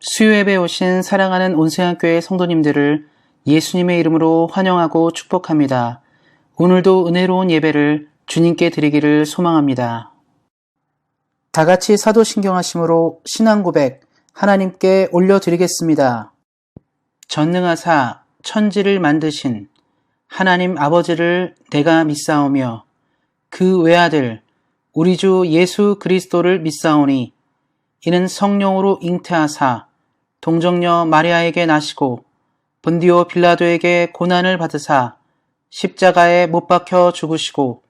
수요예배 오신 사랑하는 온세안교회 성도님들을 예수님의 이름으로 환영하고 축복합니다. 오늘도 은혜로운 예배를 주님께 드리기를 소망합니다. 다같이 사도신경하심으로 신앙고백 하나님께 올려드리겠습니다. 전능하사 천지를 만드신 하나님 아버지를 내가 믿사오며 그 외아들 우리 주 예수 그리스도를 믿사오니 이는 성령으로 잉태하사 동정녀 마리아에게 나시고 본디오 빌라도에게 고난을 받으사 십자가에 못 박혀 죽으시고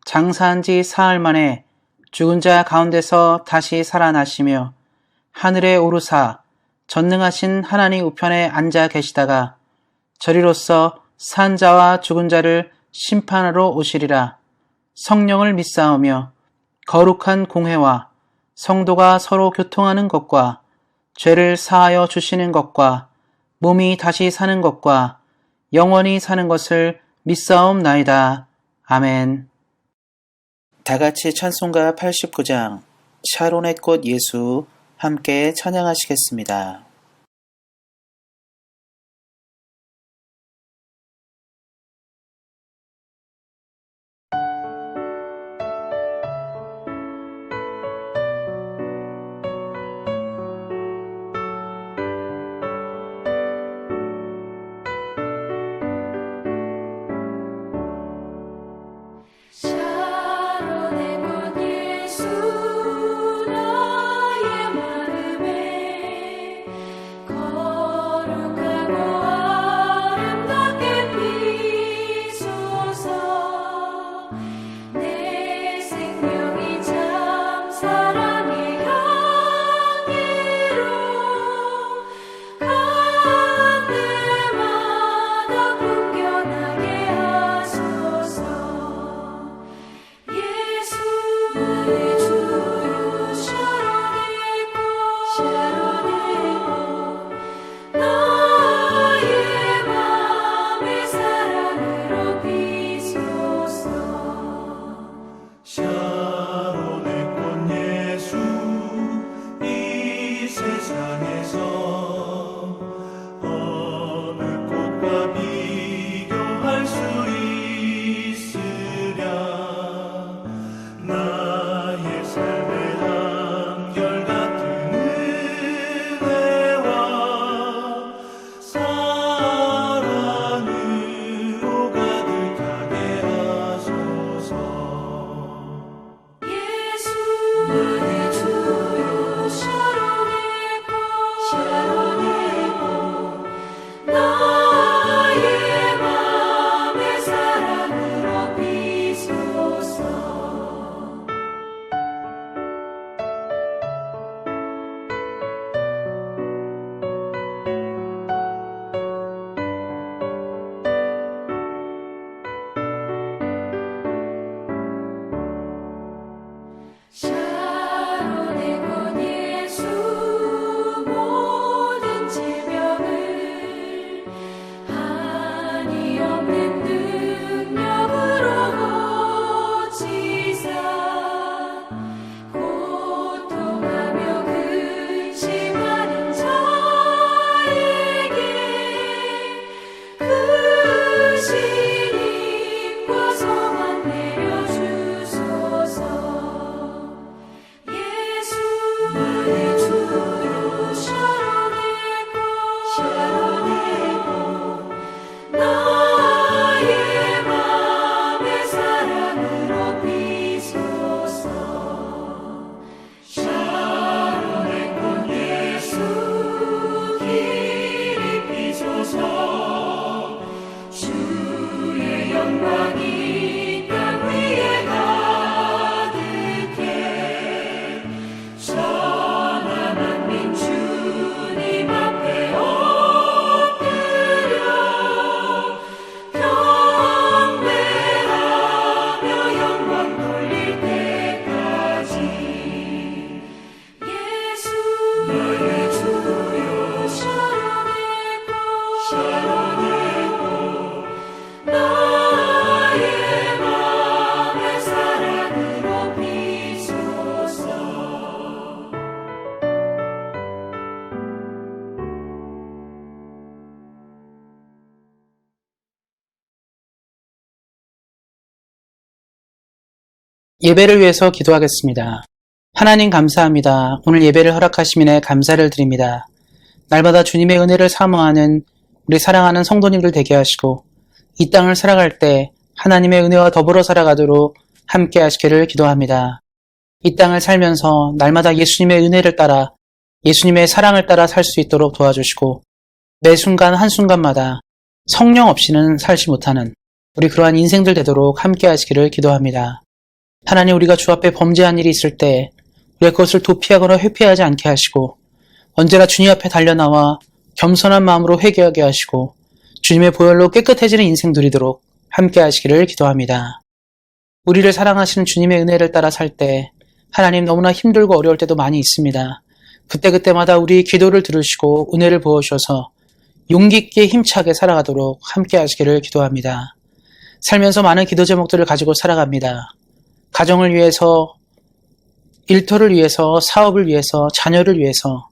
장사한 지 사흘 만에 죽은 자 가운데서 다시 살아나시며 하늘에 오르사 전능하신 하나님 우편에 앉아 계시다가 저리로서 산 자와 죽은 자를 심판하러 오시리라. 성령을 믿사오며 거룩한 공회와 성도가 서로 교통하는 것과 죄를 사하여 주시는 것과 몸이 다시 사는 것과 영원히 사는 것을 믿사옵나이다. 아멘. 다같이 찬송가 89장 샤론의 꽃 예수 함께 찬양하시겠습니다. 샤론의 꽃 예수 예배를 위해서 기도하겠습니다. 하나님 감사합니다. 오늘 예배를 허락하심에 감사를 드립니다. 날마다 주님의 은혜를 사모하는 우리 사랑하는 성도님들 되게 하시고 이 땅을 살아갈 때 하나님의 은혜와 더불어 살아가도록 함께 하시기를 기도합니다. 이 땅을 살면서 날마다 예수님의 은혜를 따라 예수님의 사랑을 따라 살 수 있도록 도와주시고 매 순간 한순간마다 성령 없이는 살지 못하는 우리 그러한 인생들 되도록 함께 하시기를 기도합니다. 하나님, 우리가 주 앞에 범죄한 일이 있을 때 우리가 그것을 도피하거나 회피하지 않게 하시고 언제나 주님 앞에 달려나와 겸손한 마음으로 회개하게 하시고 주님의 보혈로 깨끗해지는 인생 누리도록 함께 하시기를 기도합니다. 우리를 사랑하시는 주님의 은혜를 따라 살 때 하나님, 너무나 힘들고 어려울 때도 많이 있습니다. 그때그때마다 우리 기도를 들으시고 은혜를 부어주셔서 용기 있게 힘차게 살아가도록 함께 하시기를 기도합니다. 살면서 많은 기도 제목들을 가지고 살아갑니다. 가정을 위해서, 일터를 위해서, 사업을 위해서, 자녀를 위해서,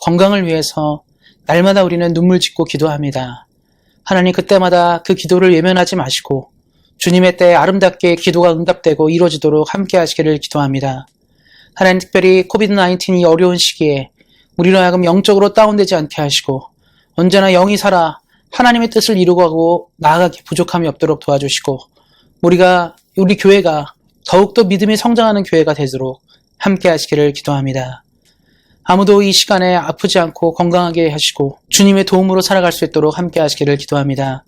건강을 위해서 날마다 우리는 눈물 짓고 기도합니다. 하나님, 그때마다 그 기도를 외면하지 마시고 주님의 때에 아름답게 기도가 응답되고 이루어지도록 함께 하시기를 기도합니다. 하나님, 특별히 코비드-19이 어려운 시기에 우리로 하여금 영적으로 다운되지 않게 하시고 언제나 영이 살아 하나님의 뜻을 이루고 하고 나아가기 부족함이 없도록 도와주시고 우리 교회가 더욱더 믿음이 성장하는 교회가 되도록 함께 하시기를 기도합니다. 아무도 이 시간에 아프지 않고 건강하게 하시고 주님의 도움으로 살아갈 수 있도록 함께 하시기를 기도합니다.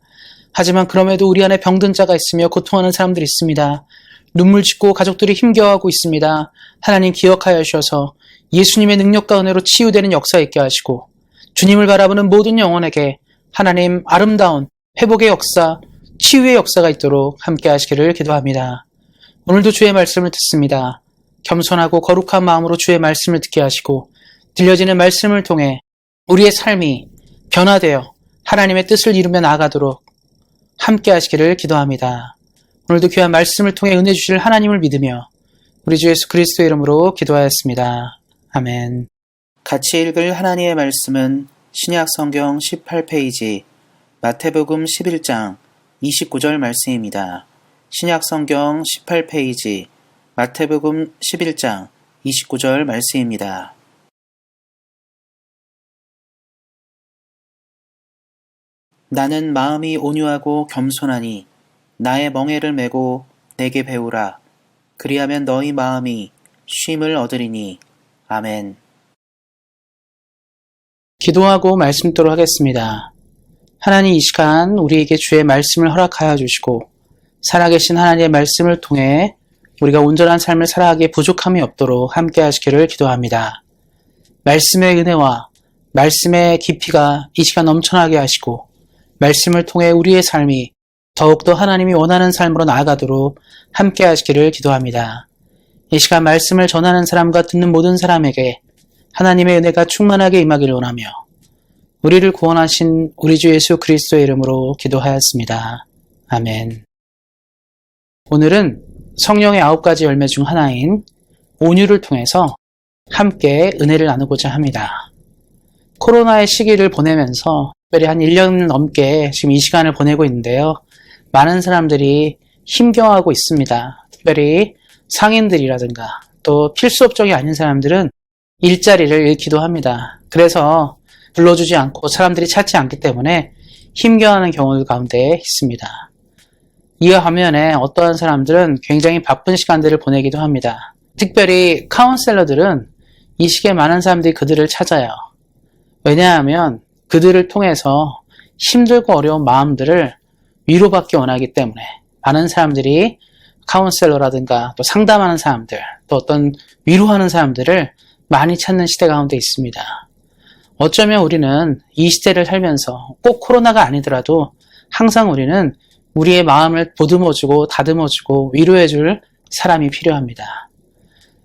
하지만 그럼에도 우리 안에 병든 자가 있으며 고통하는 사람들이 있습니다. 눈물 짓고 가족들이 힘겨워하고 있습니다. 하나님, 기억하여 주셔서 예수님의 능력과 은혜로 치유되는 역사 있게 하시고 주님을 바라보는 모든 영혼에게 하나님 아름다운 회복의 역사, 치유의 역사가 있도록 함께 하시기를 기도합니다. 오늘도 주의 말씀을 듣습니다. 겸손하고 거룩한 마음으로 주의 말씀을 듣게 하시고 들려지는 말씀을 통해 우리의 삶이 변화되어 하나님의 뜻을 이루며 나아가도록 함께 하시기를 기도합니다. 오늘도 귀한 말씀을 통해 은혜 주실 하나님을 믿으며 우리 주 예수 그리스도의 이름으로 기도하였습니다. 아멘. 같이 읽을 하나님의 말씀은 신약 성경 18페이지 마태복음 11장 29절 말씀입니다. 신약 성경 18페이지 마태복음 11장 29절 말씀입니다. 나는 마음이 온유하고 겸손하니 나의 멍에를 메고 내게 배우라. 그리하면 너희 마음이 쉼을 얻으리니. 아멘. 기도하고 말씀토록 하겠습니다. 하나님, 이 시간 우리에게 주의 말씀을 허락하여 주시고 살아계신 하나님의 말씀을 통해 우리가 온전한 삶을 살아가기에 부족함이 없도록 함께 하시기를 기도합니다. 말씀의 은혜와 말씀의 깊이가 이 시간 넘쳐나게 하시고 말씀을 통해 우리의 삶이 더욱더 하나님이 원하는 삶으로 나아가도록 함께 하시기를 기도합니다. 이 시간 말씀을 전하는 사람과 듣는 모든 사람에게 하나님의 은혜가 충만하게 임하기를 원하며 우리를 구원하신 우리 주 예수 그리스도의 이름으로 기도하였습니다. 아멘. 오늘은 성령의 9가지 열매 중 하나인 온유를 통해서 함께 은혜를 나누고자 합니다. 코로나의 시기를 보내면서 특별히 한 1년 넘게 지금 이 시간을 보내고 있는데요. 많은 사람들이 힘겨워하고 있습니다. 특별히 상인들이라든가 또 필수 업종이 아닌 사람들은 일자리를 잃기도 합니다. 그래서 불러주지 않고 사람들이 찾지 않기 때문에 힘겨워하는 경우들 가운데 있습니다. 이와 반면에 어떠한 사람들은 굉장히 바쁜 시간들을 보내기도 합니다. 특별히 카운셀러들은 이 시기에 많은 사람들이 그들을 찾아요. 왜냐하면 그들을 통해서 힘들고 어려운 마음들을 위로받기 원하기 때문에 많은 사람들이 카운셀러라든가 또 상담하는 사람들, 또 어떤 위로하는 사람들을 많이 찾는 시대 가운데 있습니다. 어쩌면 우리는 이 시대를 살면서 꼭 코로나가 아니더라도 항상 우리는 우리의 마음을 보듬어주고 다듬어주고 위로해줄 사람이 필요합니다.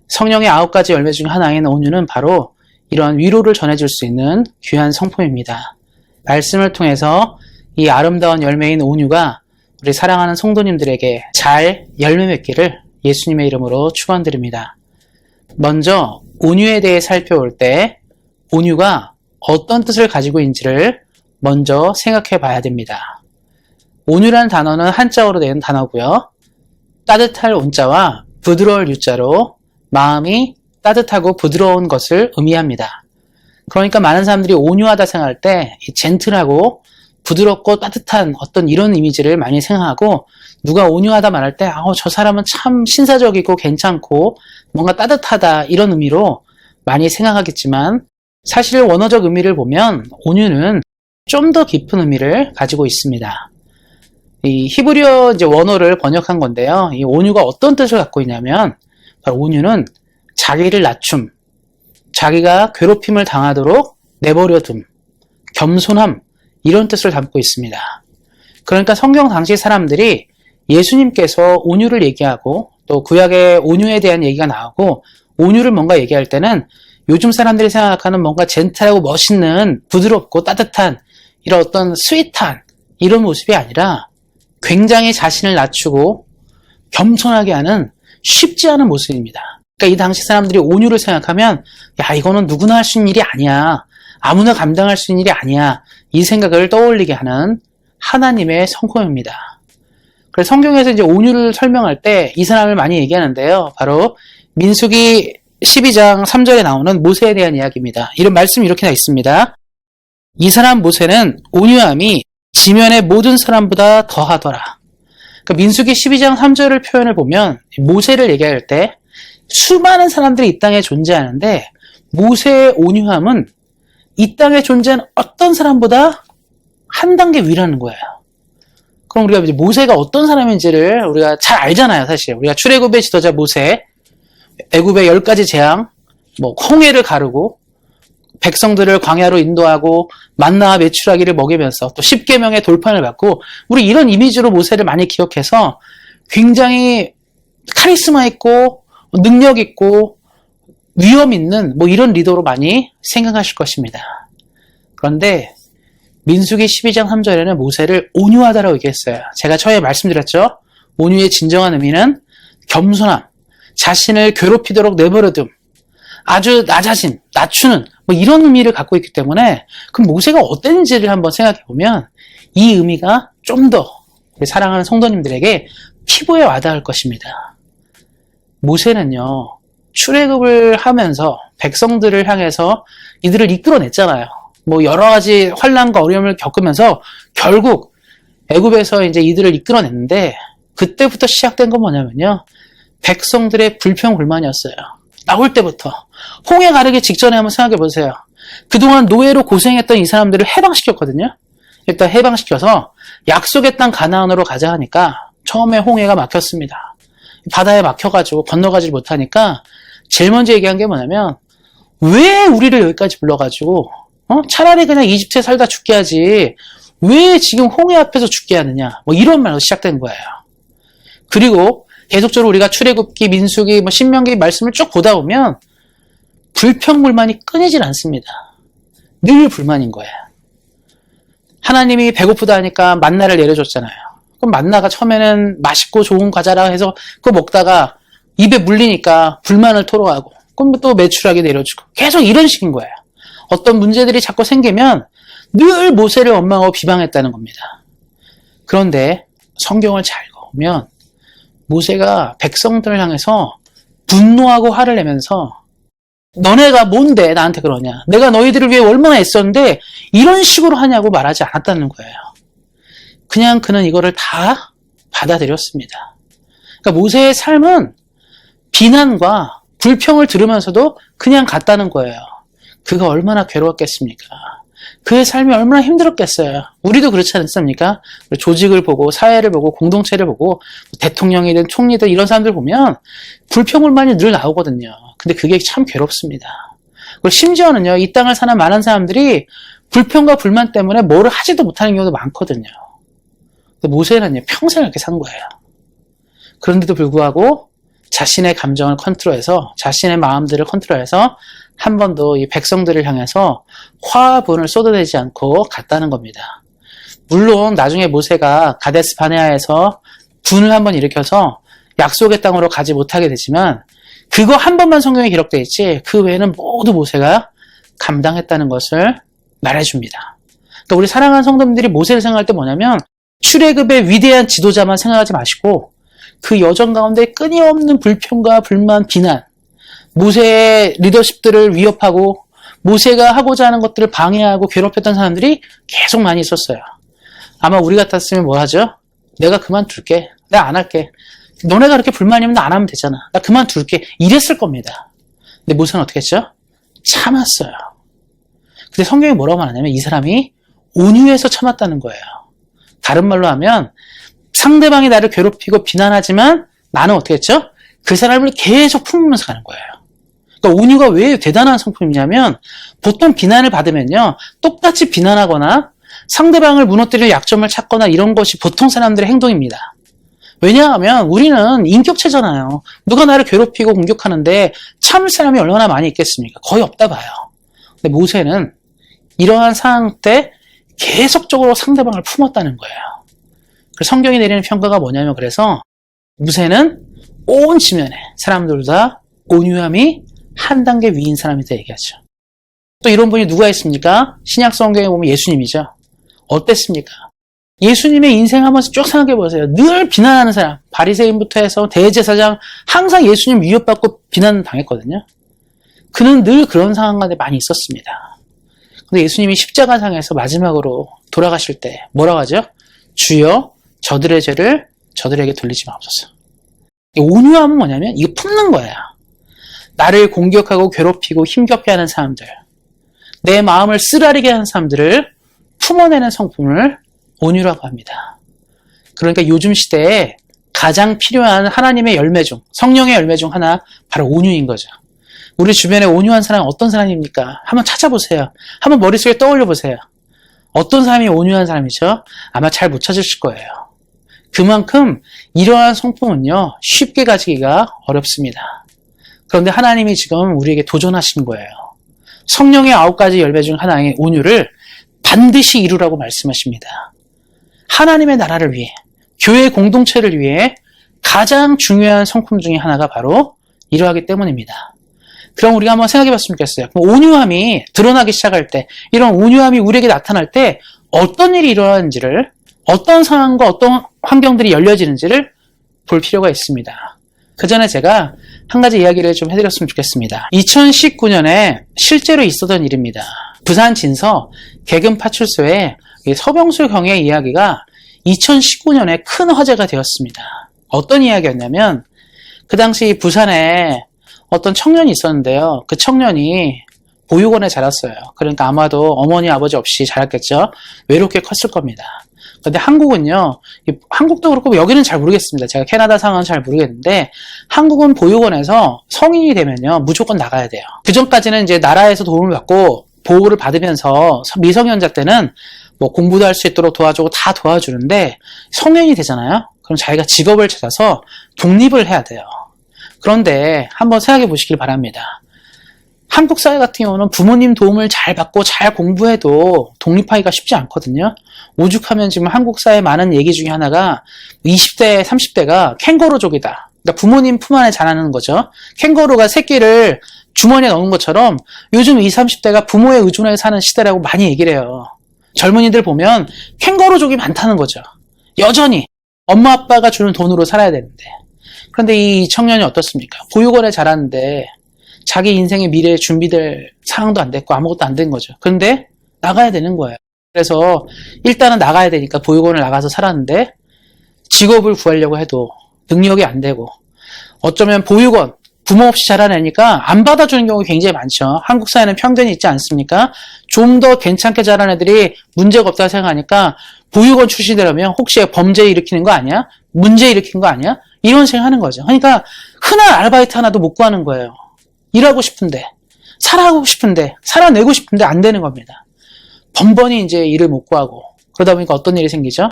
성령의 9가지 열매 중 하나인 온유는 바로 이런 위로를 전해줄 수 있는 귀한 성품입니다. 말씀을 통해서 이 아름다운 열매인 온유가 우리 사랑하는 성도님들에게 잘 열매 맺기를 예수님의 이름으로 축원드립니다. 먼저 온유에 대해 살펴볼 때 온유가 어떤 뜻을 가지고 있는지를 먼저 생각해 봐야 됩니다. 온유라는 단어는 한자어로 된 단어고요. 따뜻할 온자와 부드러울 유자로 마음이 따뜻하고 부드러운 것을 의미합니다. 그러니까 많은 사람들이 온유하다 생각할 때 젠틀하고 부드럽고 따뜻한 어떤 이런 이미지를 많이 생각하고, 누가 온유하다 말할 때 저 사람은 참 신사적이고 괜찮고 뭔가 따뜻하다 이런 의미로 많이 생각하겠지만, 사실 원어적 의미를 보면 온유는 좀 더 깊은 의미를 가지고 있습니다. 이 히브리어 이제 원어를 번역한 건데요. 이 온유가 어떤 뜻을 갖고 있냐면, 바로 온유는 자기를 낮춤, 자기가 괴롭힘을 당하도록 내버려둠, 겸손함, 이런 뜻을 담고 있습니다. 그러니까 성경 당시 사람들이 예수님께서 온유를 얘기하고 또 구약의 온유에 대한 얘기가 나오고, 온유를 뭔가 얘기할 때는 요즘 사람들이 생각하는 뭔가 젠틀하고 멋있는 부드럽고 따뜻한 이런 어떤 스윗한 이런 모습이 아니라 굉장히 자신을 낮추고 겸손하게 하는 쉽지 않은 모습입니다. 그러니까 이 당시 사람들이 온유를 생각하면 이거는 누구나 할 수 있는 일이 아니야, 아무나 감당할 수 있는 일이 아니야, 이 생각을 떠올리게 하는 하나님의 성품입니다. 그래서 성경에서 이제 온유를 설명할 때 이 사람을 많이 얘기하는데요. 바로 민수기 12장 3절에 나오는 모세에 대한 이야기입니다. 이런 말씀이 이렇게 나 있습니다. 이 사람 모세는 온유함이 지면의 모든 사람보다 더하더라. 그러니까 민수기 12장 3절을 표현을 보면 모세를 얘기할 때 수많은 사람들이 이 땅에 존재하는데, 모세의 온유함은 이 땅에 존재하는 어떤 사람보다 한 단계 위라는 거예요. 그럼 우리가 이제 모세가 어떤 사람인지를 우리가 잘 알잖아요. 사실 우리가 출애굽의 지도자 모세, 애굽의 10가지 재앙, 홍해를 가르고 백성들을 광야로 인도하고 만나와 메추라기를 먹이면서 또 10계명의 돌판을 받고, 우리 이런 이미지로 모세를 많이 기억해서 굉장히 카리스마 있고 능력 있고 위험 있는 이런 리더로 많이 생각하실 것입니다. 그런데 민수기 12장 3절에는 모세를 온유하다라고 얘기했어요. 제가 처음에 말씀드렸죠. 온유의 진정한 의미는 겸손함, 자신을 괴롭히도록 내버려둠, 아주 나 자신, 낮추는 이런 의미를 갖고 있기 때문에, 그럼 모세가 어땠는지를 한번 생각해 보면 이 의미가 좀 더 사랑하는 성도님들에게 피부에 와닿을 것입니다. 모세는요, 출애굽을 하면서 백성들을 향해서 이들을 이끌어냈잖아요. 여러 가지 환난과 어려움을 겪으면서 결국 애굽에서 이제 이들을 이끌어냈는데, 그때부터 시작된 건 뭐냐면요, 백성들의 불평 불만이었어요. 나올 때부터. 홍해 가르기 직전에 한번 생각해 보세요. 그동안 노예로 고생했던 이 사람들을 해방시켰거든요. 일단 해방시켜서 약속의 땅 가나안으로 가자 하니까 처음에 홍해가 막혔습니다. 바다에 막혀가지고 건너가지 못하니까 제일 먼저 얘기한 게 뭐냐면, 왜 우리를 여기까지 불러가지고 차라리 그냥 이집트에 살다 죽게 하지 왜 지금 홍해 앞에서 죽게 하느냐, 이런 말로 시작된 거예요. 그리고 계속적으로 우리가 출애굽기, 민수기, 신명기 말씀을 쭉 보다 보면 불평불만이 끊이질 않습니다. 늘 불만인 거예요. 하나님이 배고프다 하니까 만나를 내려줬잖아요. 그럼 만나가 처음에는 맛있고 좋은 과자라 해서 그거 먹다가 입에 물리니까 불만을 토로하고, 그럼 또 메추라기 내려주고, 계속 이런 식인 거예요. 어떤 문제들이 자꾸 생기면 늘 모세를 원망하고 비방했다는 겁니다. 그런데 성경을 잘 보면 모세가 백성들을 향해서 분노하고 화를 내면서, 너네가 뭔데 나한테 그러냐, 내가 너희들을 위해 얼마나 애썼는데 이런 식으로 하냐고 말하지 않았다는 거예요. 그냥 그는 이거를 다 받아들였습니다. 그러니까 모세의 삶은 비난과 불평을 들으면서도 그냥 갔다는 거예요. 그가 얼마나 괴로웠겠습니까? 그의 삶이 얼마나 힘들었겠어요. 우리도 그렇지 않습니까? 조직을 보고 사회를 보고 공동체를 보고 대통령이든 총리든 이런 사람들 보면 불평불만이 늘 나오거든요. 근데 그게 참 괴롭습니다. 그리고 심지어는요, 이 땅을 사는 많은 사람들이 불평과 불만 때문에 뭐를 하지도 못하는 경우도 많거든요. 근데 모세는요, 평생 이렇게 산 거예요. 그런데도 불구하고 자신의 감정을 컨트롤해서, 자신의 마음들을 컨트롤해서 한 번도 이 백성들을 향해서 화분을 쏟아내지 않고 갔다는 겁니다. 물론 나중에 모세가 가데스 바네아에서 분을 한번 일으켜서 약속의 땅으로 가지 못하게 되지만, 그거 한 번만 성경에 기록되어 있지 그 외에는 모두 모세가 감당했다는 것을 말해줍니다. 그러니까 우리 사랑하는 성도님들이 모세를 생각할 때 뭐냐면, 출애굽의 위대한 지도자만 생각하지 마시고 그 여정 가운데 끊임없는 불평과 불만, 비난, 모세의 리더십들을 위협하고 모세가 하고자 하는 것들을 방해하고 괴롭혔던 사람들이 계속 많이 있었어요. 아마 우리 같았으면 뭐 하죠? 내가 그만둘게. 내가 안 할게. 너네가 그렇게 불만이면 나 안 하면 되잖아. 나 그만둘게. 이랬을 겁니다. 근데 모세는 어떻게 했죠? 참았어요. 근데 성경이 뭐라고 말하냐면 이 사람이 온유해서 참았다는 거예요. 다른 말로 하면 상대방이 나를 괴롭히고 비난하지만 나는 어떻게 했죠? 그 사람을 계속 품으면서 가는 거예요. 그러니까 온유가 왜 대단한 성품이냐면 보통 비난을 받으면요. 똑같이 비난하거나 상대방을 무너뜨릴 약점을 찾거나 이런 것이 보통 사람들의 행동입니다. 왜냐하면 우리는 인격체잖아요. 누가 나를 괴롭히고 공격하는데 참을 사람이 얼마나 많이 있겠습니까? 거의 없다 봐요. 근데 모세는 이러한 상황 때 계속적으로 상대방을 품었다는 거예요. 그래서 성경이 내리는 평가가 뭐냐면 그래서 모세는 온 지면에 사람들보다 온유함이 한 단계 위인 사람이다 얘기하죠. 또 이런 분이 누가 있습니까? 신약 성경에 보면 예수님이죠. 어땠습니까? 예수님의 인생 한번 쭉 생각해 보세요. 늘 비난하는 사람, 바리새인부터 해서 대제사장 항상 예수님 위협받고 비난당했거든요. 그는 늘 그런 상황 가운데 많이 있었습니다. 근데 예수님이 십자가상에서 마지막으로 돌아가실 때 뭐라고 하죠? 주여 저들의 죄를 저들에게 돌리지 마옵소서. 온유함은 뭐냐면 이거 품는 거예요. 나를 공격하고 괴롭히고 힘겹게 하는 사람들, 내 마음을 쓰라리게 하는 사람들을 품어내는 성품을 온유라고 합니다. 그러니까 요즘 시대에 가장 필요한 하나님의 열매 중, 성령의 열매 중 하나 바로 온유인 거죠. 우리 주변에 온유한 사람은 어떤 사람입니까? 한번 찾아보세요. 한번 머릿속에 떠올려 보세요. 어떤 사람이 온유한 사람이죠? 아마 잘 못 찾으실 거예요. 그만큼 이러한 성품은요, 쉽게 가지기가 어렵습니다. 그런데 하나님이 지금 우리에게 도전하시는 거예요. 성령의 9가지 열매 중 하나인 온유를 반드시 이루라고 말씀하십니다. 하나님의 나라를 위해, 교회 공동체를 위해 가장 중요한 성품 중에 하나가 바로 이러하기 때문입니다. 그럼 우리가 한번 생각해 봤으면 좋겠어요. 온유함이 드러나기 시작할 때, 이런 온유함이 우리에게 나타날 때 어떤 일이 일어나는지를, 어떤 상황과 어떤 환경들이 열려지는지를 볼 필요가 있습니다. 그 전에 제가 한 가지 이야기를 좀 해드렸으면 좋겠습니다. 2019년에 실제로 있었던 일입니다. 부산 진서 개근파출소에 서병수 경의 이야기가 2019년에 큰 화제가 되었습니다. 어떤 이야기였냐면 그 당시 부산에 어떤 청년이 있었는데요. 그 청년이 보육원에 자랐어요. 그러니까 아마도 어머니 아버지 없이 자랐겠죠. 외롭게 컸을 겁니다. 근데 한국은요, 한국도 그렇고 여기는 잘 모르겠습니다. 제가 캐나다 상황은 잘 모르겠는데 한국은 보육원에서 성인이 되면요 무조건 나가야 돼요. 그 전까지는 이제 나라에서 도움을 받고 보호를 받으면서 미성년자 때는 뭐 공부도 할 수 있도록 도와주고 다 도와주는데 성인이 되잖아요. 그럼 자기가 직업을 찾아서 독립을 해야 돼요. 그런데 한번 생각해 보시길 바랍니다. 한국 사회 같은 경우는 부모님 도움을 잘 받고 잘 공부해도 독립하기가 쉽지 않거든요. 오죽하면 지금 한국 사회 많은 얘기 중에 하나가 20대, 30대가 캥거루족이다. 그러니까 부모님 품 안에 자라는 거죠. 캥거루가 새끼를 주머니에 넣는 것처럼 요즘 20, 30대가 부모의 의존에 사는 시대라고 많이 얘기를 해요. 젊은이들 보면 캥거루족이 많다는 거죠. 여전히 엄마 아빠가 주는 돈으로 살아야 되는데. 그런데 이 청년이 어떻습니까? 보육원에 자랐는데 자기 인생의 미래에 준비될 상황도 안 됐고 아무것도 안 된 거죠. 그런데 나가야 되는 거예요. 그래서 일단은 나가야 되니까 보육원을 나가서 살았는데 직업을 구하려고 해도 능력이 안 되고 어쩌면 보육원 부모 없이 자라내니까 안 받아주는 경우가 굉장히 많죠. 한국 사회는 편견이 있지 않습니까? 좀 더 괜찮게 자란 애들이 문제가 없다고 생각하니까 보육원 출신이라면 혹시 범죄 일으키는 거 아니야? 문제 일으킨 거 아니야? 이런 생각하는 거죠. 그러니까 흔한 아르바이트 하나도 못 구하는 거예요. 일하고 싶은데, 살아가고 싶은데, 살아내고 싶은데 안 되는 겁니다. 번번이 이제 일을 못 구하고 그러다 보니까 어떤 일이 생기죠?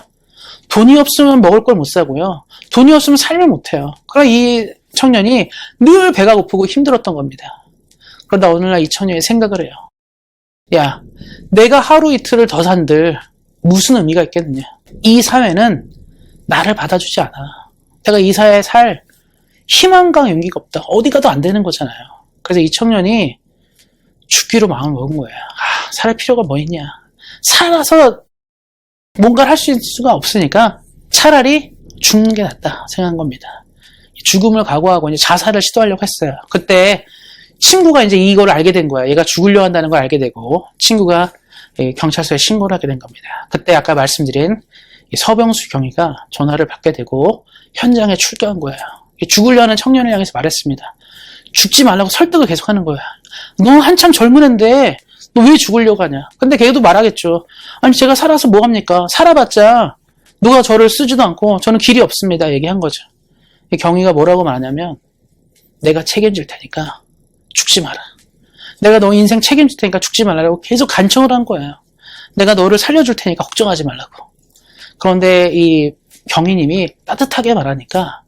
돈이 없으면 먹을 걸 못 사고요. 돈이 없으면 삶을 못 해요. 그러니까 이 청년이 늘 배가 고프고 힘들었던 겁니다. 그러다 어느 날 이 청년이 생각을 해요. 야, 내가 하루 이틀을 더 산들 무슨 의미가 있겠느냐. 이 사회는 나를 받아주지 않아. 내가 이 사회에 살 희망과 용기가 없다. 어디 가도 안 되는 거잖아요. 그래서 이 청년이 죽기로 마음을 먹은 거예요. 살 필요가 뭐 있냐. 살아서 뭔가를 할 수 있을 수가 없으니까 차라리 죽는 게 낫다 생각한 겁니다. 죽음을 각오하고 이제 자살을 시도하려고 했어요. 그때 친구가 이제 이걸 알게 된 거야. 얘가 죽으려 한다는 걸 알게 되고 친구가 경찰서에 신고를 하게 된 겁니다. 그때 아까 말씀드린 서병수 경위가 전화를 받게 되고 현장에 출두한 거예요. 죽으려 하는 청년을 향해서 말했습니다. 죽지 말라고 설득을 계속하는 거야. 너 한참 젊은 앤데 너 왜 죽으려고 하냐. 근데 걔도 말하겠죠. 아니 제가 살아서 뭐합니까. 살아봤자 누가 저를 쓰지도 않고 저는 길이 없습니다. 얘기한 거죠. 경위가 뭐라고 말하냐면 내가 책임질 테니까 죽지 마라. 내가 너 인생 책임질 테니까 죽지 말라고 계속 간청을 한 거예요. 내가 너를 살려줄 테니까 걱정하지 말라고. 그런데 이 경위님이 따뜻하게 말하니까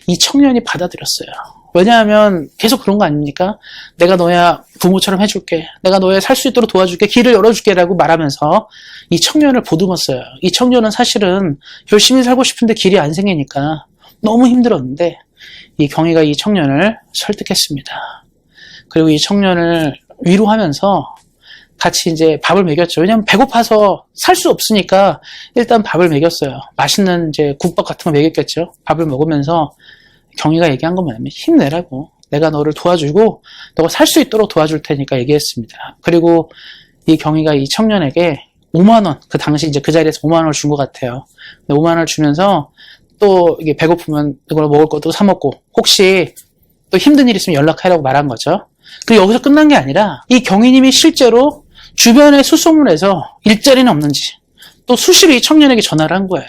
이 청년이 받아들였어요. 왜냐하면 계속 그런 거 아닙니까? 내가 너야 부모처럼 해줄게. 내가 너야 살 수 있도록 도와줄게. 길을 열어줄게 라고 말하면서 이 청년을 보듬었어요. 이 청년은 사실은 열심히 살고 싶은데 길이 안 생기니까 너무 힘들었는데 이 경위가 이 청년을 설득했습니다. 그리고 이 청년을 위로하면서 같이 이제 밥을 먹였죠. 왜냐면 배고파서 살 수 없으니까 일단 밥을 먹였어요. 맛있는 이제 국밥 같은 거 먹였겠죠. 밥을 먹으면서 경위가 얘기한 건 뭐냐면 힘내라고. 내가 너를 도와주고 너가 살 수 있도록 도와줄 테니까 얘기했습니다. 그리고 이 경위가 이 청년에게 5만 원, 그 당시 이제 그 자리에서 5만 원을 준 것 같아요. 5만 원을 주면서 또 이게 배고프면 이걸 먹을 것도 사 먹고 혹시 또 힘든 일 있으면 연락하라고 말한 거죠. 그리고 여기서 끝난 게 아니라 이 경위님이 실제로 주변에 수소문해서 일자리는 없는지 또 수시로 이 청년에게 전화를 한 거예요.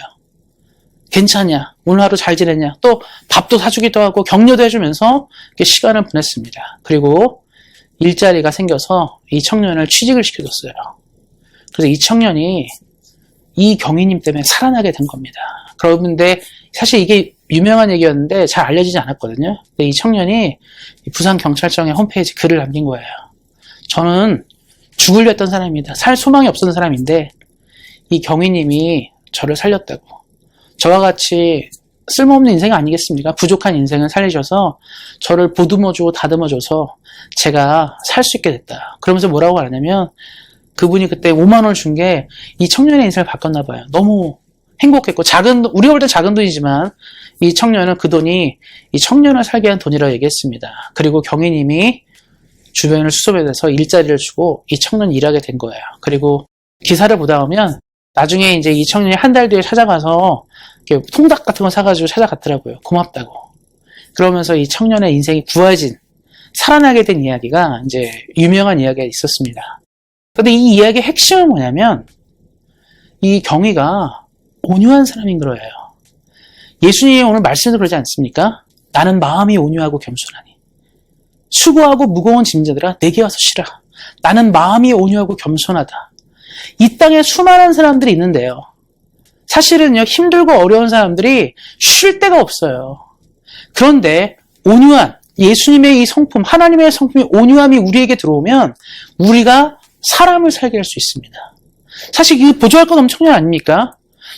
괜찮냐? 오늘 하루 잘 지냈냐? 또 밥도 사주기도 하고 격려도 해주면서 시간을 보냈습니다. 그리고 일자리가 생겨서 이 청년을 취직을 시켜줬어요. 그래서 이 청년이 이 경위님 때문에 살아나게 된 겁니다. 그런데 사실 이게 유명한 얘기였는데 잘 알려지지 않았거든요. 근데 이 청년이 부산경찰청의 홈페이지 글을 남긴 거예요. 저는 죽으려 했던 사람입니다. 살 소망이 없었던 사람인데 이 경위님이 저를 살렸다고. 저와 같이 쓸모없는 인생 아니겠습니까? 부족한 인생을 살리셔서 저를 보듬어주고 다듬어줘서 제가 살 수 있게 됐다. 그러면서 뭐라고 하냐면 그분이 그때 5만 원을 준 게 이 청년의 인생을 바꿨나 봐요. 너무 행복했고 우리가 볼 때 작은 돈이지만 이 청년은 그 돈이 이 청년을 살게 한 돈이라고 얘기했습니다. 그리고 경위님이 주변을 수소문해서 일자리를 주고 이 청년이 일하게 된 거예요. 그리고 기사를 보다 보면 나중에 이제 이 청년이 한 달 뒤에 찾아가서 이렇게 통닭 같은 거 사가지고 찾아갔더라고요. 고맙다고. 그러면서 이 청년의 인생이 구해진, 살아나게 된 이야기가 이제 유명한 이야기가 있었습니다. 근데 이 이야기의 핵심은 뭐냐면 이 경위가 온유한 사람인 거예요. 예수님이 오늘 말씀도 그러지 않습니까? 나는 마음이 온유하고 겸손하니 수고하고 무거운 짐자들아 내게 와서 쉬라. 나는 마음이 온유하고 겸손하다. 이 땅에 수많은 사람들이 있는데요. 사실은요, 힘들고 어려운 사람들이 쉴 데가 없어요. 그런데 온유한 예수님의 이 성품, 하나님의 성품이 온유함이 우리에게 들어오면 우리가 사람을 살게 할 수 있습니다. 사실 이거 보조할 건 없는 청년 아닙니까?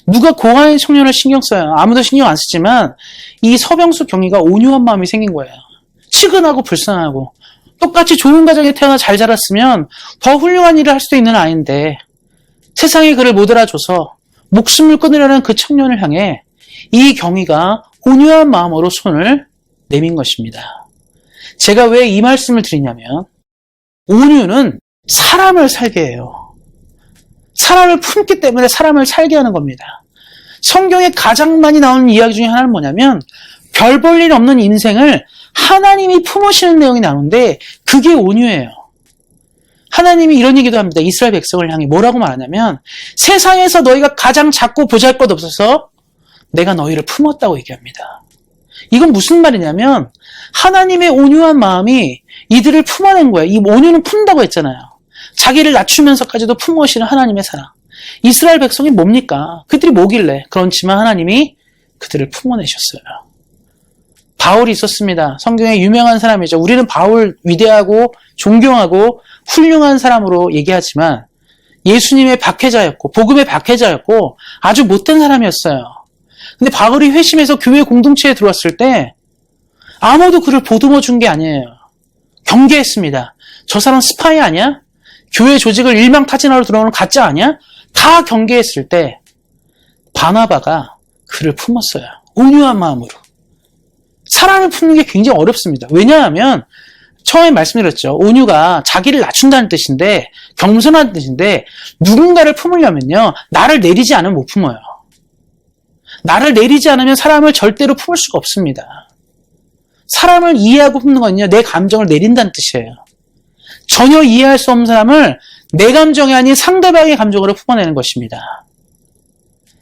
누가 고아의 청년을 신경 써요? 아무도 신경 안 쓰지만 이 서병수 경위가 온유한 마음이 생긴 거예요. 치근하고 불쌍하고 똑같이 좋은 가정에 태어나 잘 자랐으면 더 훌륭한 일을 할 수도 있는 아이인데 세상이 그를 못 알아줘서 목숨을 끊으려는 그 청년을 향해 이 경위가 온유한 마음으로 손을 내민 것입니다. 제가 왜 이 말씀을 드리냐면 온유는 사람을 살게 해요. 사람을 품기 때문에 사람을 살게 하는 겁니다. 성경에 가장 많이 나오는 이야기 중에 하나는 뭐냐면 별 볼 일 없는 인생을 하나님이 품으시는 내용이 나오는데 그게 온유예요. 하나님이 이런 얘기도 합니다. 이스라엘 백성을 향해 뭐라고 말하냐면 세상에서 너희가 가장 작고 보잘것 없어서 내가 너희를 품었다고 얘기합니다. 이건 무슨 말이냐면 하나님의 온유한 마음이 이들을 품어낸 거예요. 이 온유는 품다고 했잖아요. 자기를 낮추면서까지도 품으시는 하나님의 사랑. 이스라엘 백성이 뭡니까? 그들이 뭐길래? 그렇지만 하나님이 그들을 품어내셨어요. 바울이 있었습니다. 성경에 유명한 사람이죠. 우리는 바울 위대하고 존경하고 훌륭한 사람으로 얘기하지만 예수님의 박해자였고 복음의 박해자였고 아주 못된 사람이었어요. 근데 바울이 회심해서 교회 공동체에 들어왔을 때 아무도 그를 보듬어 준 게 아니에요. 경계했습니다. 저 사람 스파이 아니야? 교회 조직을 일망타진하러 들어오는 가짜 아니야? 다 경계했을 때 바나바가 그를 품었어요. 온유한 마음으로. 사람을 품는 게 굉장히 어렵습니다. 왜냐하면 처음에 말씀드렸죠. 온유가 자기를 낮춘다는 뜻인데, 겸손한 뜻인데, 누군가를 품으려면요, 나를 내리지 않으면 못 품어요. 나를 내리지 않으면 사람을 절대로 품을 수가 없습니다. 사람을 이해하고 품는 건요, 내 감정을 내린다는 뜻이에요. 전혀 이해할 수 없는 사람을 내 감정이 아닌 상대방의 감정으로 품어내는 것입니다.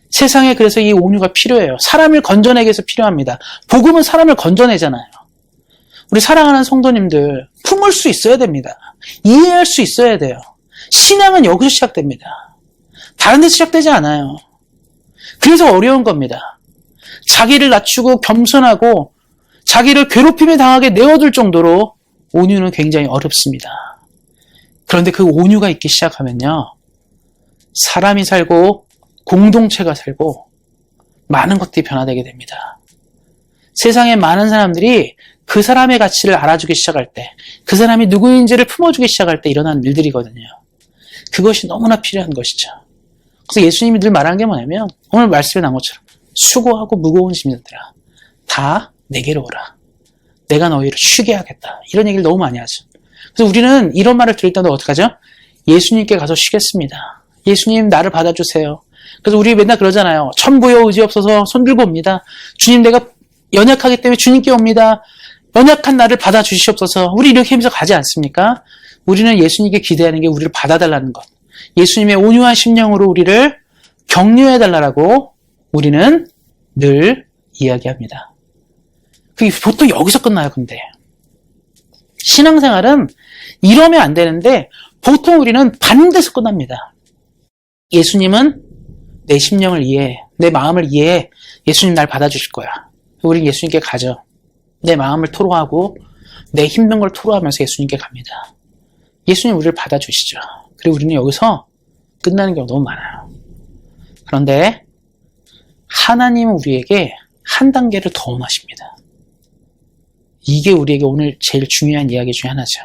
세상에 그래서 이 온유가 필요해요. 사람을 건져내기 위해서 필요합니다. 복음은 사람을 건져내잖아요. 우리 사랑하는 성도님들, 품을 수 있어야 됩니다. 이해할 수 있어야 돼요. 신앙은 여기서 시작됩니다. 다른 데 시작되지 않아요. 그래서 어려운 겁니다. 자기를 낮추고 겸손하고 자기를 괴롭힘에 당하게 내어둘 정도로 온유는 굉장히 어렵습니다. 그런데 그 온유가 있기 시작하면요, 사람이 살고 공동체가 살고 많은 것들이 변화되게 됩니다. 세상에 많은 사람들이 그 사람의 가치를 알아주기 시작할 때, 그 사람이 누구인지를 품어주기 시작할 때 일어나는 일들이거든요. 그것이 너무나 필요한 것이죠. 그래서 예수님이 늘 말하는 게 뭐냐면, 오늘 말씀에 나온 것처럼 수고하고 무거운 짐들아 다 내게로 오라. 내가 너희를 쉬게 하겠다. 이런 얘기를 너무 많이 하죠. 그래서 우리는 이런 말을 들을 때도 어떻게 하죠? 예수님께 가서 쉬겠습니다. 예수님 나를 받아주세요. 그래서 우리 맨날 그러잖아요. 천부여 의지 없어서 손들고 옵니다. 주님 내가 연약하기 때문에 주님께 옵니다. 연약한 나를 받아주시옵소서. 우리 이렇게 하면서 가지 않습니까? 우리는 예수님께 기대하는 게 우리를 받아달라는 것. 예수님의 온유한 심령으로 우리를 격려해달라고 우리는 늘 이야기합니다. 그게 보통 여기서 끝나요, 근데. 신앙생활은 이러면 안 되는데 보통 우리는 반대서 끝납니다. 예수님은 내 심령을 이해해. 내 마음을 이해해. 예수님 날 받아주실 거야. 우린 예수님께 가죠. 내 마음을 토로하고 내 힘든 걸 토로하면서 예수님께 갑니다. 예수님 우리를 받아주시죠. 그리고 우리는 여기서 끝나는 경우가 너무 많아요. 그런데 하나님은 우리에게 한 단계를 더 원하십니다. 이게 우리에게 오늘 제일 중요한 이야기 중에 하나죠.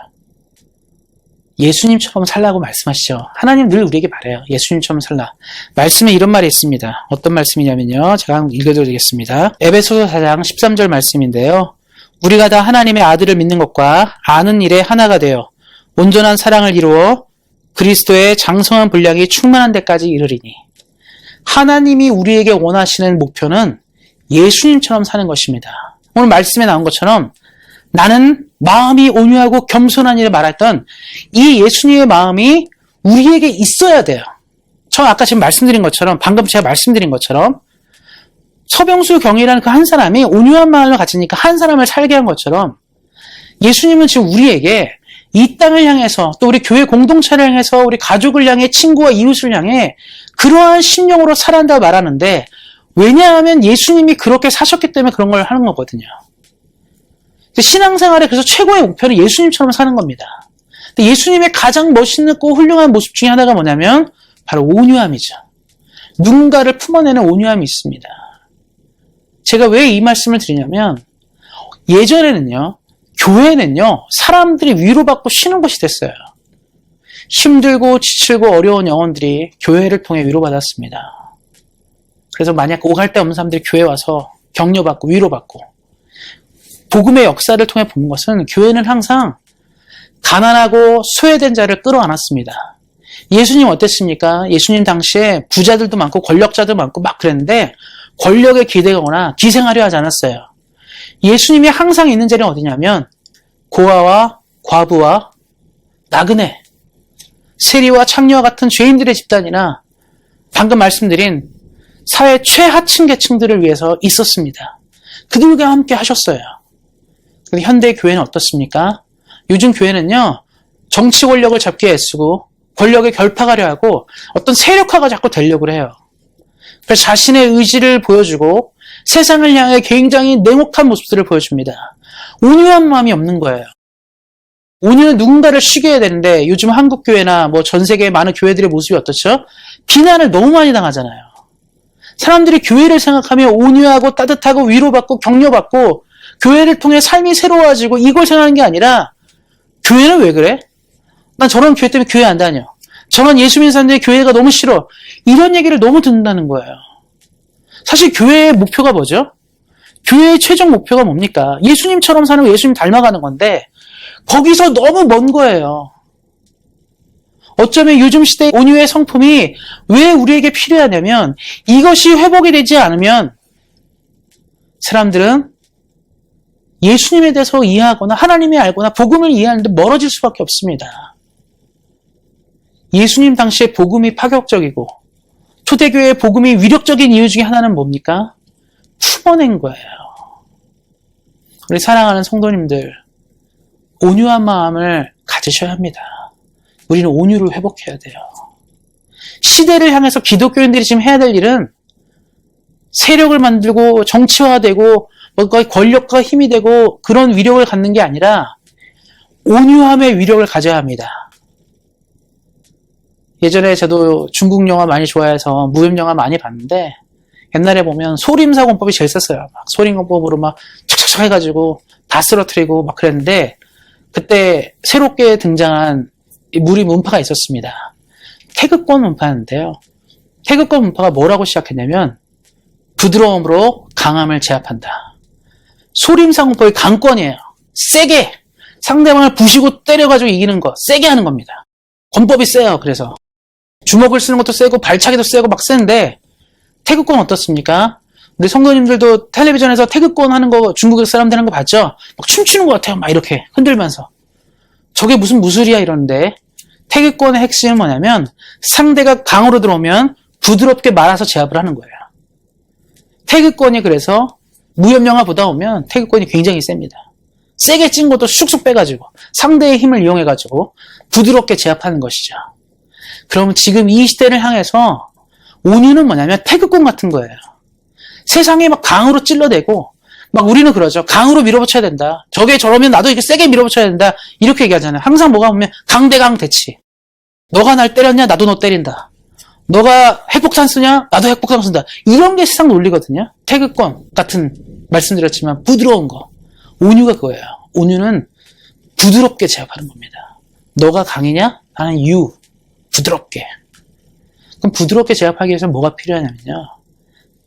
예수님처럼 살라고 말씀하시죠. 하나님 늘 우리에게 말해요. 예수님처럼 살라. 말씀에 이런 말이 있습니다. 어떤 말씀이냐면요. 제가 한번 읽어드리겠습니다. 에베소서 4장 13절 말씀인데요. 우리가 다 하나님의 아들을 믿는 것과 아는 일에 하나가 되어 온전한 사랑을 이루어 그리스도의 장성한 분량이 충만한 데까지 이르리니. 하나님이 우리에게 원하시는 목표는 예수님처럼 사는 것입니다. 오늘 말씀에 나온 것처럼 나는 마음이 온유하고 겸손한 일을 말했던 이 예수님의 마음이 우리에게 있어야 돼요. 저 아까 지금 말씀드린 것처럼, 방금 제가 말씀드린 것처럼 서병수 경이라는 그 한 사람이 온유한 마음을 가지니까 한 사람을 살게 한 것처럼 예수님은 지금 우리에게 이 땅을 향해서 또 우리 교회 공동체를 향해서 우리 가족을 향해 친구와 이웃을 향해 그러한 심령으로 살아간다고 말하는데, 왜냐하면 예수님이 그렇게 사셨기 때문에 그런 걸 하는 거거든요. 신앙생활의 그래서 최고의 목표는 예수님처럼 사는 겁니다. 근데 예수님의 가장 멋있고 훌륭한 모습 중에 하나가 뭐냐면 바로 온유함이죠. 누군가를 품어내는 온유함이 있습니다. 제가 왜 이 말씀을 드리냐면 예전에는요, 교회는요, 사람들이 위로받고 쉬는 곳이 됐어요. 힘들고 지치고 어려운 영혼들이 교회를 통해 위로받았습니다. 그래서 만약 오갈 데 없는 사람들이 교회에 와서 격려받고 위로받고, 복음의 역사를 통해 본 것은 교회는 항상 가난하고 소외된 자를 끌어안았습니다. 예수님 어땠습니까? 예수님 당시에 부자들도 많고 권력자도 많고 막 그랬는데 권력에 기대거나 기생하려 하지 않았어요. 예수님이 항상 있는 자리는 어디냐면 고아와 과부와 나그네, 세리와 창녀와 같은 죄인들의 집단이나 방금 말씀드린 사회 최하층 계층들을 위해서 있었습니다. 그들과 함께 하셨어요. 근데 현대 교회는 어떻습니까? 요즘 교회는요, 정치 권력을 잡기 애쓰고 권력에 결탁하려 하고 어떤 세력화가 자꾸 되려고 해요. 그래서 자신의 의지를 보여주고 세상을 향해 굉장히 냉혹한 모습들을 보여줍니다. 온유한 마음이 없는 거예요. 온유는 누군가를 쉬게 해야 되는데 요즘 한국 교회나 뭐 전 세계의 많은 교회들의 모습이 어떻죠? 비난을 너무 많이 당하잖아요. 사람들이 교회를 생각하며 온유하고 따뜻하고 위로받고 격려받고 교회를 통해 삶이 새로워지고 이걸 생각하는 게 아니라, 교회는 왜 그래? 난 저런 교회 때문에 교회 안 다녀. 저런 예수 믿는 사람들의 교회가 너무 싫어. 이런 얘기를 너무 듣는다는 거예요. 사실 교회의 목표가 뭐죠? 교회의 최종 목표가 뭡니까? 예수님처럼 사는 거, 예수님 닮아가는 건데 거기서 너무 먼 거예요. 어쩌면 요즘 시대의 온유의 성품이 왜 우리에게 필요하냐면 이것이 회복이 되지 않으면 사람들은 예수님에 대해서 이해하거나 하나님이 알거나 복음을 이해하는데 멀어질 수밖에 없습니다. 예수님 당시에 복음이 파격적이고 초대교회의 복음이 위력적인 이유 중에 하나는 뭡니까? 품어낸 거예요. 우리 사랑하는 성도님들, 온유한 마음을 가지셔야 합니다. 우리는 온유를 회복해야 돼요. 시대를 향해서 기독교인들이 지금 해야 될 일은 세력을 만들고 정치화되고 뭔가 권력과 힘이 되고 그런 위력을 갖는 게 아니라 온유함의 위력을 가져야 합니다. 예전에 저도 중국 영화 많이 좋아해서 무협 영화 많이 봤는데 옛날에 보면 소림사공법이 제일 셌어요. 막 소림공법으로 막 척척척 해가지고 다 쓰러뜨리고 막 그랬는데 그때 새롭게 등장한 무리 문파가 있었습니다. 태극권 문파인데요. 태극권 문파가 뭐라고 시작했냐면 부드러움으로 강함을 제압한다. 소림사공법이 강권이에요. 세게 상대방을 부시고 때려가지고 이기는 거 세게 하는 겁니다. 권법이 세요. 그래서 주먹을 쓰는 것도 세고 발차기도 세고 막 세는데 태극권 어떻습니까? 우리 성도님들도 텔레비전에서 태극권 하는 거 중국 사람들 하는 거 봤죠? 막 춤추는 것 같아요. 막 이렇게 흔들면서. 저게 무슨 무술이야 이러는데 태극권의 핵심은 뭐냐면 상대가 강으로 들어오면 부드럽게 말아서 제압을 하는 거예요. 태극권이 그래서 무협영화 보다 보면 태극권이 굉장히 셉니다. 세게 찐 것도 쑥쑥 빼가지고 상대의 힘을 이용해가지고 부드럽게 제압하는 것이죠. 그럼 지금 이 시대를 향해서 온유는 뭐냐면 태극권 같은 거예요. 세상에 막 강으로 찔러대고 막 우리는 그러죠. 강으로 밀어붙여야 된다. 저게 저러면 나도 이렇게 세게 밀어붙여야 된다. 이렇게 얘기하잖아요. 항상 뭐가 보면 강대강 대치. 너가 날 때렸냐? 나도 너 때린다. 너가 핵폭탄 쓰냐? 나도 핵폭탄 쓴다. 이런 게 세상 논리거든요. 태극권 같은 말씀드렸지만 부드러운 거. 온유가 그거예요. 온유는 부드럽게 제압하는 겁니다. 너가 강이냐? 나는 유. 부드럽게. 그럼 부드럽게 제압하기 위해서 뭐가 필요하냐면요.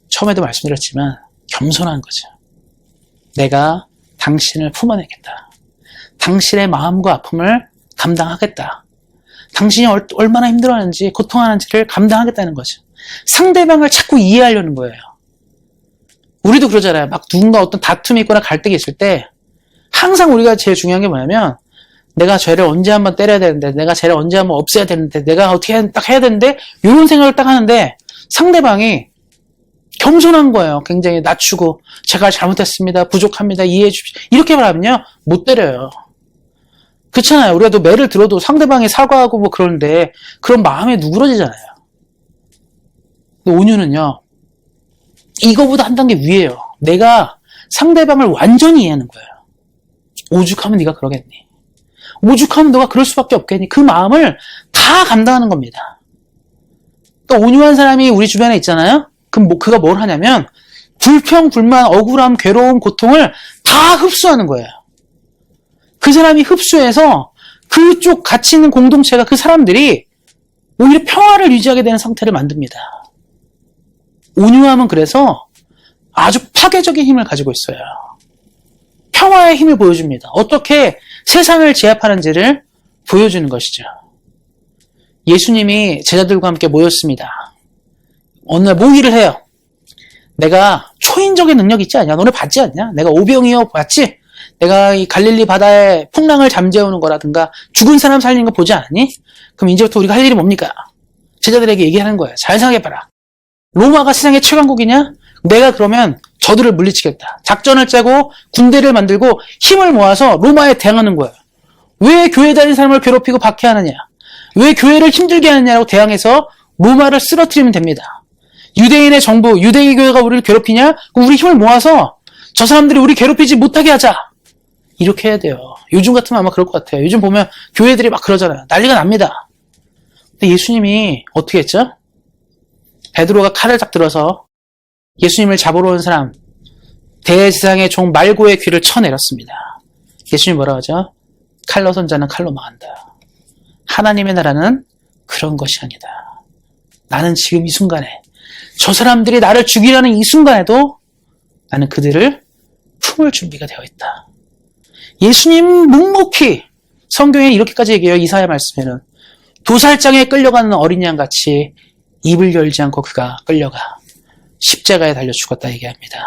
처음에도 말씀드렸지만 겸손한 거죠. 내가 당신을 품어내겠다. 당신의 마음과 아픔을 감당하겠다. 당신이 얼마나 힘들어하는지 고통하는지를 감당하겠다는 거죠. 상대방을 자꾸 이해하려는 거예요. 우리도 그러잖아요. 막 누군가 어떤 다툼이 있거나 갈등이 있을 때 항상 우리가 제일 중요한 게 뭐냐면 내가 쟤를 언제 한번 때려야 되는데 내가 쟤를 언제 한번 없애야 되는데 내가 어떻게 딱 해야 되는데 이런 생각을 딱 하는데 상대방이 겸손한 거예요. 굉장히 낮추고 제가 잘못했습니다. 부족합니다. 이해해 주십시오. 이렇게 말하면요. 못 때려요. 그렇잖아요. 우리가 또 매를 들어도 상대방이 사과하고 뭐 그러는데 그런 마음에 누그러지잖아요. 온유는요. 이거보다 한 단계 위에요. 내가 상대방을 완전히 이해하는 거예요. 오죽하면 네가 그러겠니? 오죽하면 너가 그럴 수밖에 없겠니? 그 마음을 다 감당하는 겁니다. 그러니까 온유한 사람이 우리 주변에 있잖아요. 그럼 그가 뭘 하냐면 불평, 불만, 억울함, 괴로움, 고통을 다 흡수하는 거예요. 그 사람이 흡수해서 그쪽 같이 있는 공동체가 그 사람들이 오히려 평화를 유지하게 되는 상태를 만듭니다. 온유함은 그래서 아주 파괴적인 힘을 가지고 있어요. 평화의 힘을 보여줍니다. 어떻게 세상을 제압하는지를 보여주는 것이죠. 예수님이 제자들과 함께 모였습니다. 어느 날 모의를 해요. 내가 초인적인 능력이 있지 않냐? 너네 봤지 않냐? 내가 오병이어 봤지? 내가 이 갈릴리 바다에 풍랑을 잠재우는 거라든가 죽은 사람 살리는 거 보지 않았니? 그럼 이제부터 우리가 할 일이 뭡니까? 제자들에게 얘기하는 거예요. 잘 생각해봐라. 로마가 세상의 최강국이냐? 내가 그러면 저들을 물리치겠다. 작전을 짜고 군대를 만들고 힘을 모아서 로마에 대항하는 거예요. 왜 교회 다니는 사람을 괴롭히고 박해하느냐? 왜 교회를 힘들게 하느냐고 대항해서 로마를 쓰러뜨리면 됩니다. 유대인의 정부, 유대인 교회가 우리를 괴롭히냐? 그럼 우리 힘을 모아서 저 사람들이 우리 괴롭히지 못하게 하자. 이렇게 해야 돼요. 요즘 같으면 아마 그럴 것 같아요. 요즘 보면 교회들이 막 그러잖아요. 난리가 납니다. 근데 예수님이 어떻게 했죠? 베드로가 칼을 딱 들어서 예수님을 잡으러 온 사람, 대제사장의 종 말고의 귀를 쳐내렸습니다. 예수님이 뭐라고 하죠? 칼로 손자는 칼로 망한다. 하나님의 나라는 그런 것이 아니다. 나는 지금 이 순간에 저 사람들이 나를 죽이려는 이 순간에도 나는 그들을 품을 준비가 되어 있다. 예수님 묵묵히 성경에 이렇게까지 얘기해요. 이사야 말씀에는 도살장에 끌려가는 어린 양같이 입을 열지 않고 그가 끌려가 십자가에 달려 죽었다 얘기합니다.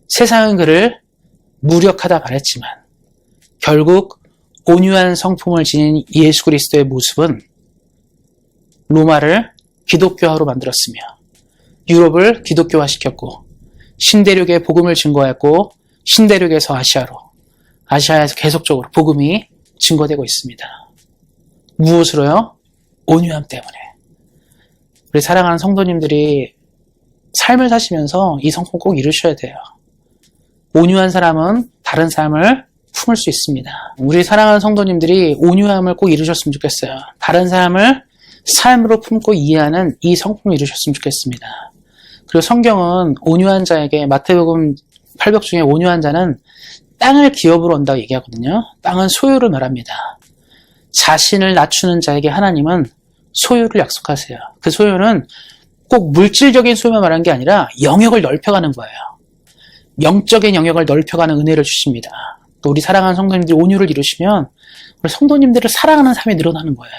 세상은 그를 무력하다 말했지만 결국 온유한 성품을 지닌 예수 그리스도의 모습은 로마를 기독교화로 만들었으며 유럽을 기독교화시켰고 신대륙의 복음을 증거했고 신대륙에서 아시아로 아시아에서 계속적으로 복음이 증거되고 있습니다. 무엇으로요? 온유함 때문에. 우리 사랑하는 성도님들이 삶을 사시면서 이 성품 꼭 이루셔야 돼요. 온유한 사람은 다른 사람을 품을 수 있습니다. 우리 사랑하는 성도님들이 온유함을 꼭 이루셨으면 좋겠어요. 다른 사람을 삶으로 품고 이해하는 이 성품을 이루셨으면 좋겠습니다. 그리고 성경은 온유한 자에게 마태복음 8복 중에 온유한 자는 땅을 기업으로 온다고 얘기하거든요. 땅은 소유를 말합니다. 자신을 낮추는 자에게 하나님은 소유를 약속하세요. 그 소유는 꼭 물질적인 소유만 말하는 게 아니라 영역을 넓혀가는 거예요. 영적인 영역을 넓혀가는 은혜를 주십니다. 또 우리 사랑하는 성도님들이 온유를 이루시면 우리 성도님들을 사랑하는 삶이 늘어나는 거예요.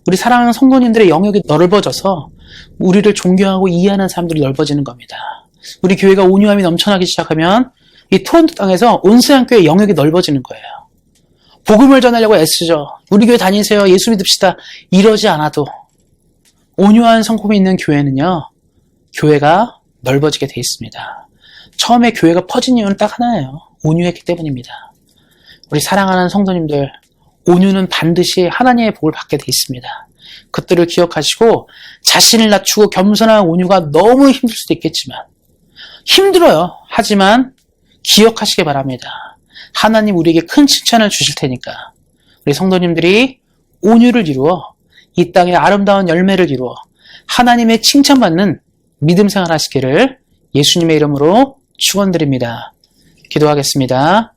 우리 사랑하는 성도님들의 영역이 넓어져서 우리를 존경하고 이해하는 사람들이 넓어지는 겁니다. 우리 교회가 온유함이 넘쳐나기 시작하면 이 토론토 땅에서 온수양교회 영역이 넓어지는 거예요. 복음을 전하려고 애쓰죠. 우리 교회 다니세요. 예수 믿읍시다. 이러지 않아도 온유한 성품이 있는 교회는요. 교회가 넓어지게 돼 있습니다. 처음에 교회가 퍼진 이유는 딱 하나예요. 온유했기 때문입니다. 우리 사랑하는 성도님들, 온유는 반드시 하나님의 복을 받게 돼 있습니다. 그것들을 기억하시고 자신을 낮추고 겸손한 온유가 너무 힘들 수도 있겠지만 힘들어요. 하지만 기억하시기 바랍니다. 하나님 우리에게 큰 칭찬을 주실 테니까 우리 성도님들이 온유를 이루어 이 땅에 아름다운 열매를 이루어 하나님의 칭찬받는 믿음 생활 하시기를 예수님의 이름으로 축원드립니다. 기도하겠습니다.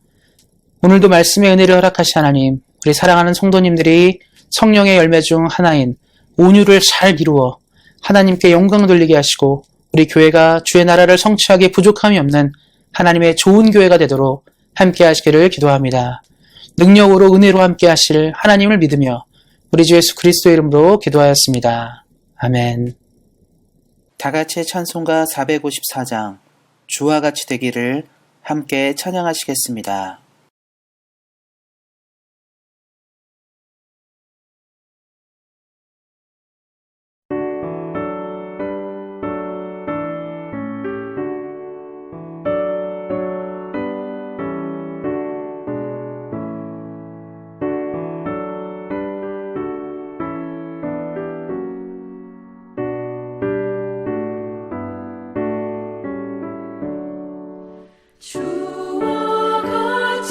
오늘도 말씀의 은혜를 허락하신 하나님, 우리 사랑하는 성도님들이 성령의 열매 중 하나인 온유를 잘 이루어 하나님께 영광 돌리게 하시고 우리 교회가 주의 나라를 성취하기에 부족함이 없는 하나님의 좋은 교회가 되도록 함께 하시기를 기도합니다. 능력으로 은혜로 함께 하실 하나님을 믿으며 우리 주 예수 그리스도의 이름으로 기도하였습니다. 아멘. 다같이 찬송가 454장 주와 같이 되기를 함께 찬양하시겠습니다. 주와 같이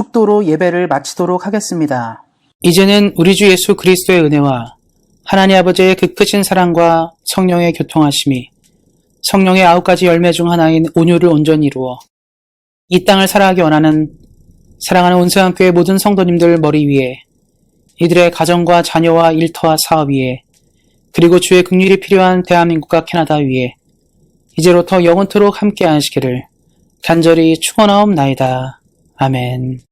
축도로 예배를 마치도록 하겠습니다. 이제는 우리 주 예수 그리스도의 은혜와 하나님 아버지의 그 크신 사랑과 성령의 교통하심이 성령의 9가지 열매 중 하나인 온유를 온전히 이루어 이 땅을 살아가기 원하는 사랑하는 온세한교회 모든 성도님들 머리 위에, 이들의 가정과 자녀와 일터와 사업 위에, 그리고 주의 긍휼이 필요한 대한민국과 캐나다 위에 이제로부터 영원토록 함께 하시기를 간절히 축원하옵나이다. 아멘.